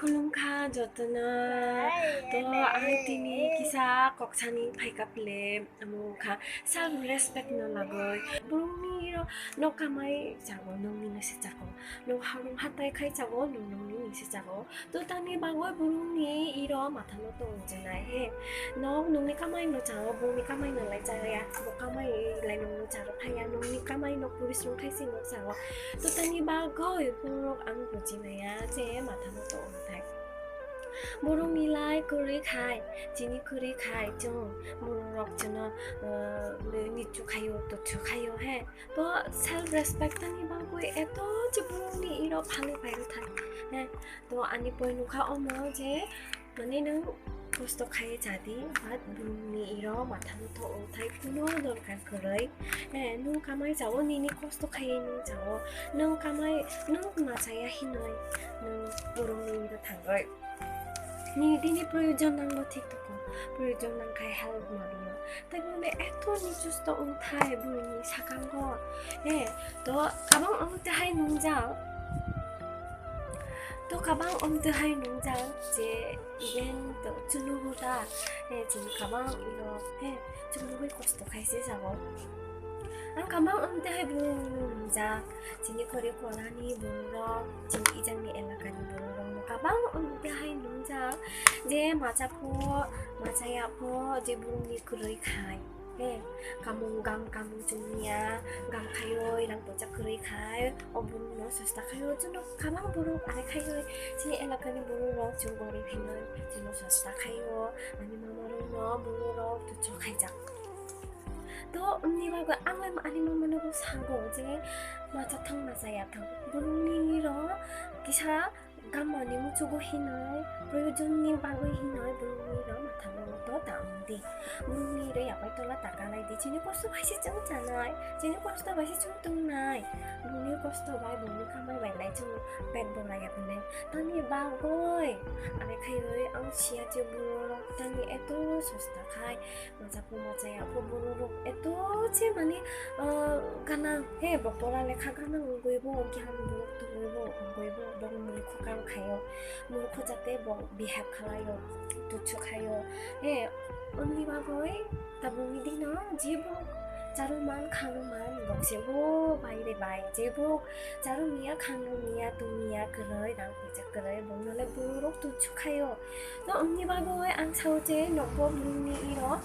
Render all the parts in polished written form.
Kulungka jotana to tini kisa koksani paika ple amuka self respect no lagoy burungni no kamai jago nongni nasi jago no harung hatai kai jago nongni nasi jago to tani bagoy burungni iro mata no to unjanai he no nongni kamai no jago burungni kamai no lai jaya no kamai lai nongni jago paya nongni kamai no puris rong kai sing no jago to tani bagoy burung ang bujinaya je mata no to untai Burung nilai kuri khai, jini kuri khai jong, burung rok jono nichu kayo to chu kayo he. To self respect tani bagoy eto je burung ni iro phale pairo thai. He. To ani poi nuka omo je mane nang kosto khai jadi bat burung ni iro mata no to uthai kuno dorkar korai. He nung kamai jawo nini kosto khai nung jawo nung kamai nung masaya hinoi nung burung ni iro thangoi. Nini proyojon nang ঠিক তো প্রয়োজন nang kai help Mario তাই বলে এত নিচুস্ত উঠাই বুনি সাকাং 거 তো 가방 엄트하이 농장 또 가방 엄트하이 농장 제 이벤트 주누보다 지금 가방 이거 중국의 코스도 가이세자고 ang kamang umtehay burung ja jini kori korani burung jini ijang ni elakan burung kamang umtehay nungja je macha ya po je burung ni kuroi khai kamung jumia gang kayo ilang poja kuroi khai o burung no sosta kayo juno kamang burung are kayo jini elakan burung ro jungori phinoi juno sosta kayo ani mamarung no burung ro tucho khaijak 또 언니가 그 아무 아니면 만나고 사고 어제 맞아 탕 맞아야 탕 부르니로 기사 가만히 묻고 희나이 ප්‍රයෝජনની બાગોઈ 희나이 부르니로 마타노 또 다운디 부르니를 야바이 돌아 다가라이 디치니 코스 바시 짱잖아이 지니 코스 바시 짱뚱나이 부르니 코스 바이 부르니 카마이 바이라이 좀 벤보라야 근데 타니 바고이 아래 카이로이 앙시아 지부로 타니 에토 소스타 카이 맞아야 부르로 에토 치마니 가나 해 버포라레 카가나 응고이보 기한 부록도 응고이보 너무 물고가 가요. 물고 자때 뭐 behave 가요. 도축 가요. 언니 바보이 다봉이디나 지보 자루만 강루만 먹시고 바이레 바이 제보 자루미야 강루미야 동미야 그러이 랑피자 그러이 먹는래 부록 도축하요. 너 언니 바보이 앙사오제 너보 부르니 이러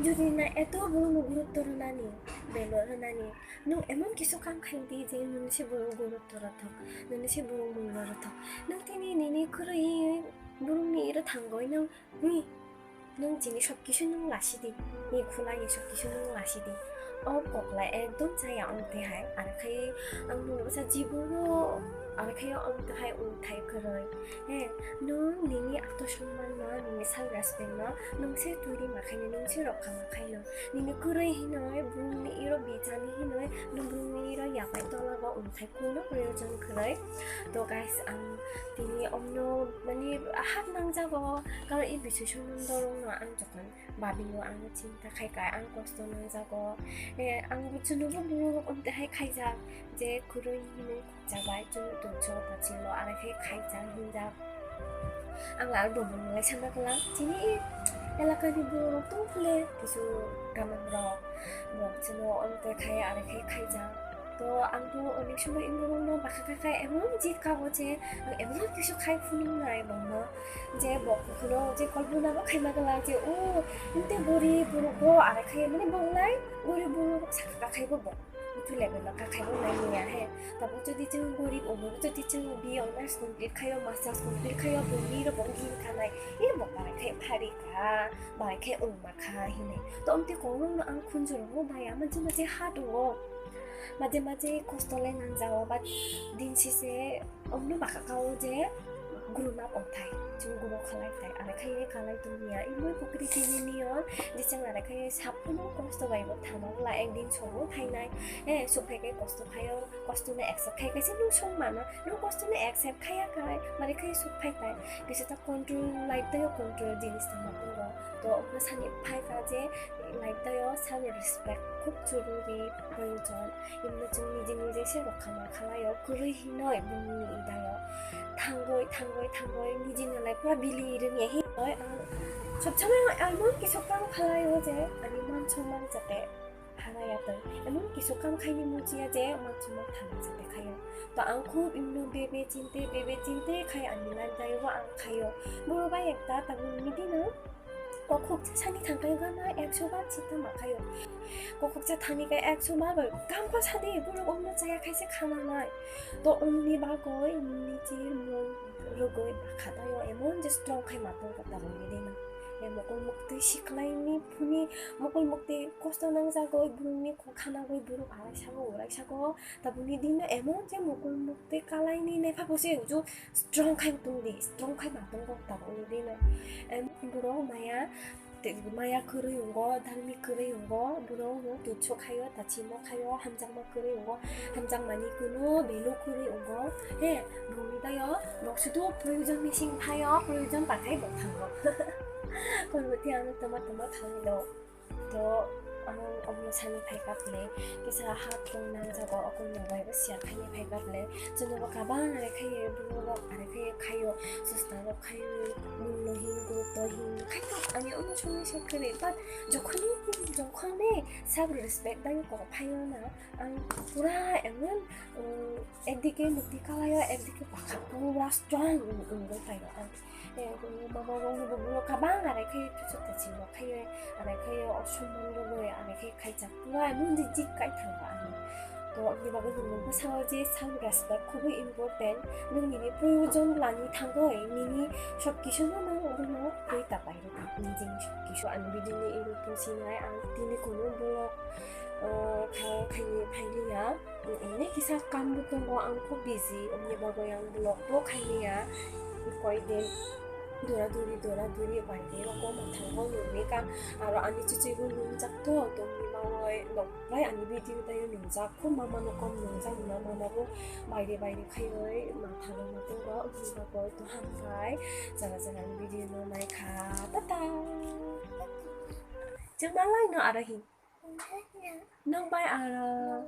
যদি না এত বড় গুরুত্ব নানি বেলর নানি নো এমন কিছু কাম খাইদি যে নুন সে বড় গুরুত্ব রাথক নুন সে বড় মূল্য রাথক নো তিনি নিনি 그러이 부릉니 이르 당거이 능 지니 섭기슈 능 라시디 니 쿨라이 섭기슈 능 라시디 꼭라 애돈 자야 언테하이 아르카이 앙노 사 지부로 아르카이 언테하이 온타이 그러이 능 니니 아토 সম্মান 니니 살 레스펙트 능세 둘이 마카니 능세 럭카 마카이나 니니 그러이 히나이 부릉니 이러 비자니 히나이 능 부릉니 이러 야바이 떨라가 온타이 쿠노 প্রয়োজন 그러이 তো গাইস তিনি অন্য মানে হাত নাংজাগো কারণ এই বিষয় সম্বন্ধে আং যখন ভাবিলো আং চিন্তা খাইকাই আং কষ্ট নাংজাগো আং বুঝুনোবো বুড়ো অন্তেহাই খাইজাক যে কুরুই হিনো জাবাই 좀 도저 바칠로 아래게 খাইজাক হিনজাক আং আর দমনলাই সান্দাকলা 지니 엘라카니 부르 똥플레 기수 가만러 뭐 저노 언테 খাই 아래게 খাইজাক তো আংটো অনেক সময় ইমরুনো বাখাখাখাই এমন জিত খাবো যে এমন কিছু খাই ফুলুম নাই বন্ধ যে বকুলো যে কল্পনাবো খাইমাগলা যে ও ইনতে বড়ি বুড়ো আর খাই মানে বংলাই বড়ি বুড়ো সাকা খাইবো বক itu level ka kayo na niya tapos যদি তুমি গরিব ওমর যদি তুমি বি অনার্স কমপ্লিট খাইও মাস্টার্স কমপ্লিট খাইও বংগির বংগির খানাই ই বকাই খাই 파리 가 বাই খাই উমা খা হিনে তো অমতে কোন আং খুনজরো বাই আমাজে মাঝে হাডো 마지막에 코스톨레 난자와 바 딘시세 없는 바카카오제 그룹나 온타이 중국어 칼라이타이 아레카이에 칼라이토니아 이모이 포크리티니니온 지창 아레카이에 사푸노 코스토 바이보 타노라 앵딘 초로 타이나이 소페게 코스토 파요 코스토네 엑셉카이가 세누 총마나 노 코스토네 엑셉카야카이 마레카이 소파이타이 그래서 다 컨트롤 라이트요 컨트롤 디니스 마고로 또 오프사니 파이가제 라이터요 사회 리스펙 꼭 주루리 보여전 임무 중 니징니징 실록하며 갈라요 그르히너의 문이다요 tangoy 니징을 라이프라 빌리 이름에 히너의 সবসময় এমন কিছু কাম খালায়ও যে আমি মান-সম্মান যাতে হারায়াতোy এমন কিছু কাম খাইনি মুজিয়া যে মান-সম্মান থানা যাতে খাयो তো আং খুব ইমনো বেবে চিনতে খাই আনিলান দাইwa ang খাयो 뭐가 একটা তাবু মিদিনা 꼭국자 산이 단가요가나 액쇼가 진짜 막아요. 꼭국자 단위가 액쇼막을 깜빡 사대 부르고 없는 자야 갈색 하나나 또 언니 막어이 니지 모르고 막하다요. 에몬지 스트롱카이 맞던 것다고 미리나 먹을 먹듯 시클라이니 분이 먹을 먹듯 코스터낭자고 분이 고카나고 부르 바라샤고 오락샤고 다분이 니는 에몬지 먹을 먹듯 깔라이니 내 파보세요. 저 스트롱카이 동디 스트롱카이 맞던 것다고 미리나 부러 마야 그려온 거, 달미 그려온 거, 물어오고 도촉하여 다치목하여 함장만 그려온 거, 함장만이 그노 메로 그려온 거, 예, 뭡니다요. 녹수도 불유전미싱 하여 불유전 바카이 못한 거. 그리고 태어는 토마토마 당도 더 ông 산이 발갑래 그래서 하통 남자고 어금 여가이가 시작하니 발갑래 저는 가방 아래 카이에 물어 아래 카이에 카요 소스타로 카요 물로 흰고 또흰 카요 아니 어느 종류 셔크리 but 저 콘네 사브 리스펙 다요 거 파요나 보라 에는 에디게 묵디카라요 에디게 바카고 라스트랑 거 파요 뭐 가방 아래 카이 투수다 지금 카이에 아래 카이에 어촌만로고에 아래 카이 카이자꾸라 문제 짓까이 탄거 아니 또 언니 막은 누구 사오지 사우라스다 코브 임포텐 능님이 프로전 많이 탄거에 니니 숍기쇼는 우리는 보이다 바이로다 인증 숍기쇼 안 비디니 이로 보시나요 안 디니 코는 블록 kayak ya ini kisah kamu tunggu angku busy omnya bago yang blog tuh kayaknya recording dura-duri baide loko matanggo nunika aro ani cuci고 농작도 동미 마워에 녹바이 아니 비디오 다요 농작고 마마 녹검 농작 마마마고 바이데 카이로에 마타고 마տն거 음바고 또 한가이 자가자가 비디오 노마이 가 따따 정말 라이 너 알아히 너바이 알아